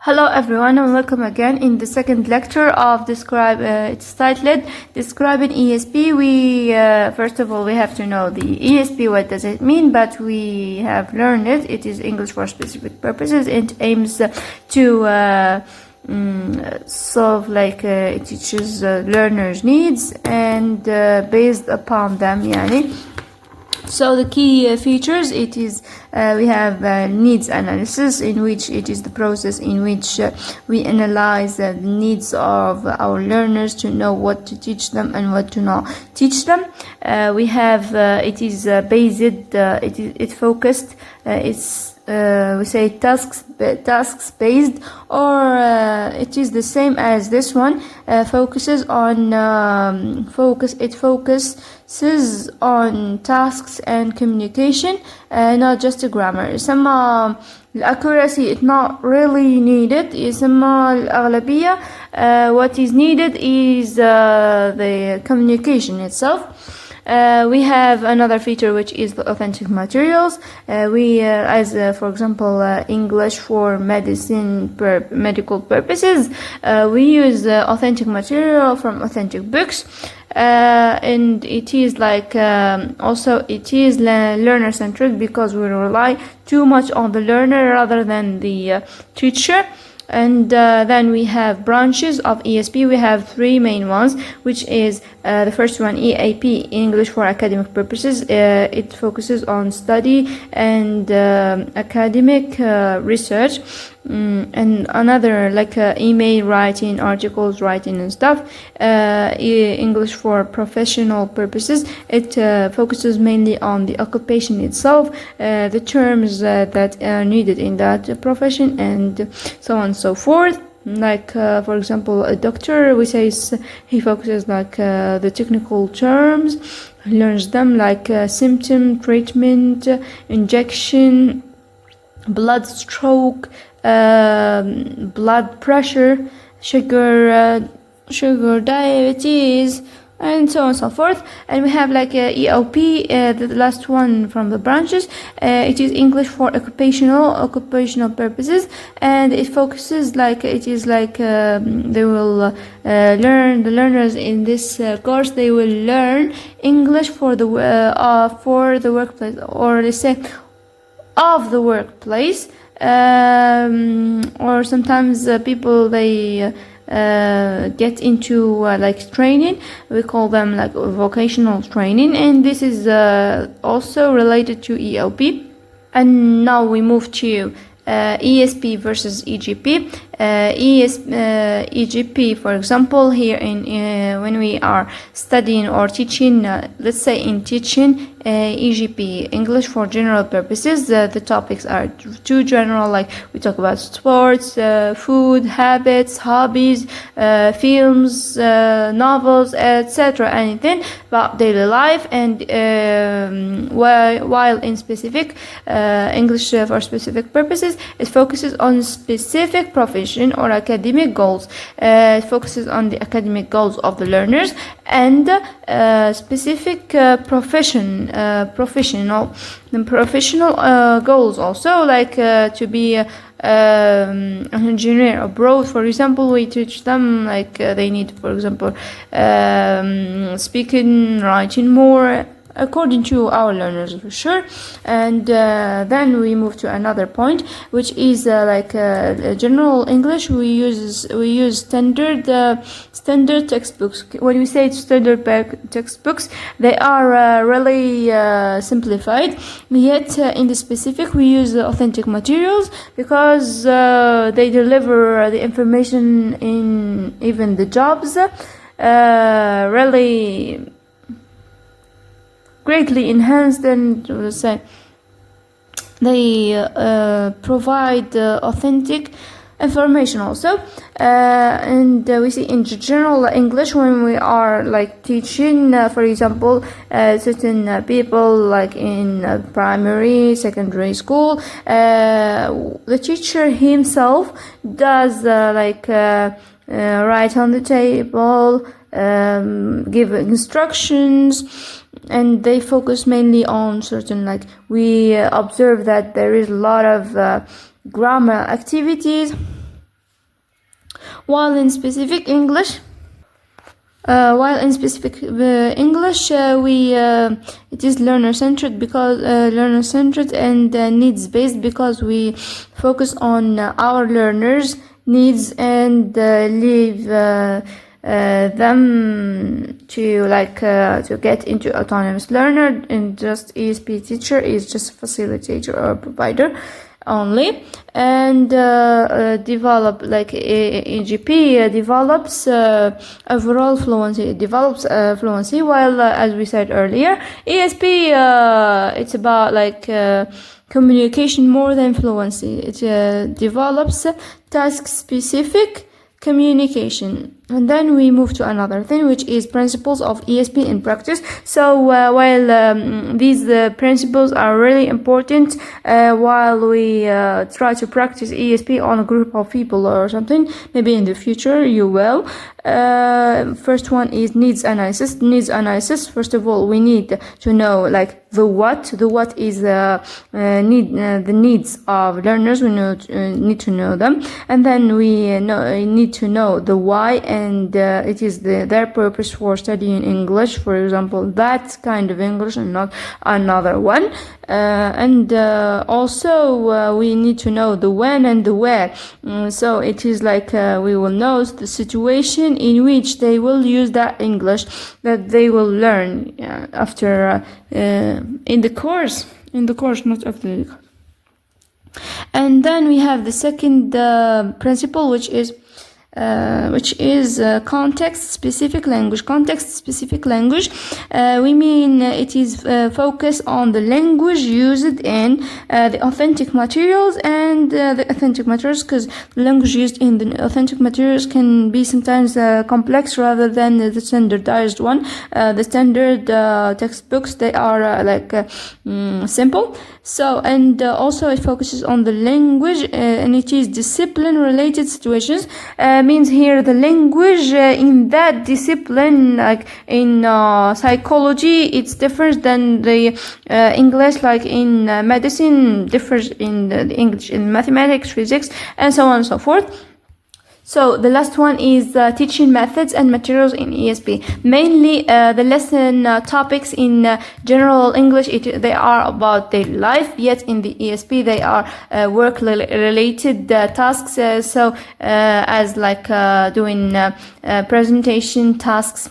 Hello everyone and welcome again in the second lecture of it's titled Describing ESP. First of all we have to know the ESP, what does it mean, but we have learned it. It is English for specific purposes. It aims to it teaches learners' needs and based upon them So the key features, it is we have needs analysis, in which it is the process in which we analyze the needs of our learners to know what to teach them and what to not teach them. We have it is based, it focused, we say tasks based, or it is the same as this one. Focuses on focuses on tasks and communication, not just grammar. Some accuracy is not really needed. الأغلبية what is needed is the communication itself. We have another feature, which is the authentic materials. For example, English for medical purposes, we use authentic material from authentic books, and it is also it is learner centered, because we rely too much on the learner rather than the teacher. And then we have branches of ESP. We have three main ones, which is the first one, EAP, English for academic purposes. It focuses on study and academic research, and another email writing, articles writing and stuff. English for professional purposes. It focuses mainly on the occupation itself, the terms that are needed in that profession, and so on and so forth. For example, a doctor, we say he focuses the technical terms, learns them, symptom, treatment, injection, blood stroke, blood pressure, sugar, diabetes, and so on and so forth. And we have EOP, the last one from the branches. It is English for occupational purposes, and it focuses they will learn, the learners in this course, they will learn English for the workplace, or let's say of the workplace. Or sometimes people they get into training. We call them vocational training, and this is also related to ELP. And now we move to ESP versus EGP. EGP, for example, here when we are studying or teaching, let's say in teaching, EGP, English for general purposes, the topics are too general, we talk about sports, food, habits, hobbies, films, novels, etc., anything about daily life. And while in specific English for specific purposes, it focuses on specific profession or academic goals. It focuses on the academic goals of the learners, and specific professional goals also, to be an engineer abroad, for example. We teach them they need, for example, speaking, writing more, according to our learners, for sure. And then we move to another point, which is general English. We use standard textbooks. When we say standard textbooks, they are really simplified. Yet in the specific, we use authentic materials, because they deliver the information in even the jobs really greatly enhanced, and let's say they provide authentic information also. And we see in general English, when we are teaching, for example, certain people in primary, secondary school, the teacher himself does write on the table, give instructions, and they focus mainly on certain, we observe that there is a lot of grammar activities, while in specific English it is learner-centered because learner-centered and needs-based, because we focus on our learners' needs and leave them to get into autonomous learner, and just ESP teacher is just a facilitator or provider only, and develop EGP develops overall fluency. It develops fluency, while as we said earlier, ESP it's about communication more than fluency. It develops task specific communication. And then we move to another thing, which is principles of ESP in practice. So while these principles are really important while we try to practice ESP on a group of people or something, maybe in the future you will. First one is needs analysis. Needs analysis, first of all, we need to know the what. The what is the needs of learners. We need to know them, and then we need to know the why, and it is their purpose for studying English, for example, that kind of English and not another one. And also we need to know the when and the where. So it is we will know the situation in which they will use that English that they will learn after in the course, not after the course. And then we have the second principle, which is context-specific language. Context-specific language, we mean it is focused on the language used in the authentic materials, and the authentic materials, because the language used in the authentic materials can be sometimes complex rather than the standardized one. The standard textbooks, they are simple. So, and also it focuses on the language, and it is discipline-related situations. Means here the language in that discipline, in psychology, it's different than the English, in medicine differs in the English, in mathematics, physics, and so on and so forth. So the last one is teaching methods and materials in ESP. Mainly the lesson topics in general English, they are about daily life, yet in the ESP they are work-related tasks. As doing presentation tasks,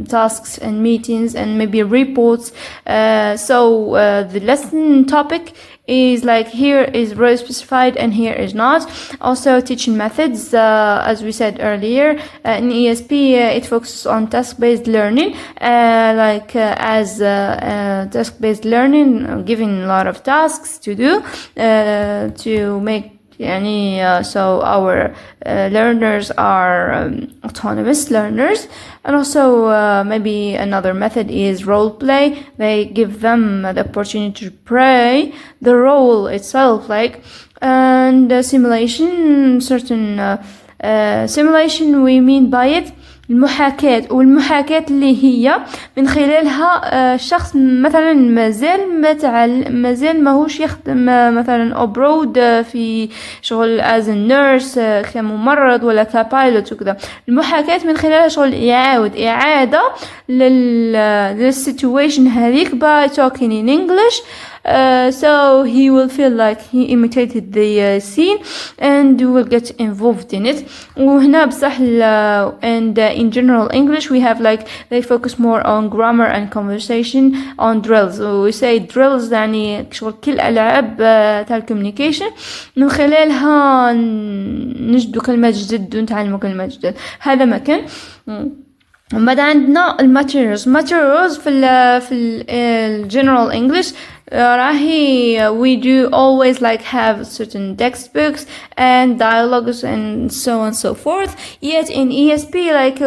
tasks and meetings, and maybe reports. The lesson topic is here is really specified and here is not. Also teaching methods, as we said earlier, in ESP it focuses on task-based learning, task-based learning, giving a lot of tasks to do to make so our learners are autonomous learners. And also maybe another method is role play. They give them the opportunity to play the role itself, and simulation. Certain simulation, we mean by it المحاكاة، والمحاكاة اللي هي من خلالها الشخص مثلا مازال ماهوش يخدم مثلا abroad في شغل as a nurse كممرض ولا كبايلوت وكذا. المحاكاة من خلالها شغل إعادة للسيتويشن هذيك by talking in English. So he will feel like he imitated the scene and will get involved in it. وهنا بصح and in general English we have they focus more on grammar and conversation, on drills. So we say drills يعني شغل كل ألعاب تاع communication من خلالها نجدوا كلمات جدد ونتعلموا كلمات جدد. هذا مكان. بعد عندنا materials في general English. We do always have certain textbooks and dialogues and so on and so forth. Yet in ESP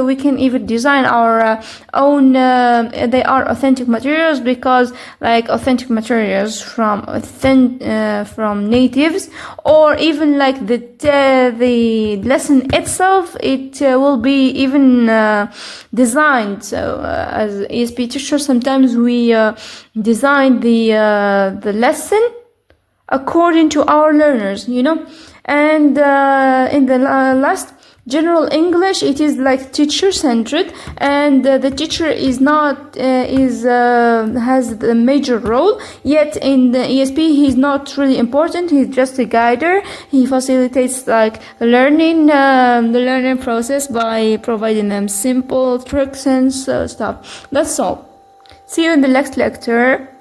we can even design our own. They are authentic materials, because authentic materials from natives, or even the lesson itself, it will be even designed. So as ESP teachers, sometimes we design the lesson according to our learners, and in the last General English, it is like teacher centered, and the teacher is not has the major role. Yet in the ESP, he's not really important. He's just a guider. He facilitates like learning, the learning process by providing them simple tricks and stuff. That's all. See you in the next lecture.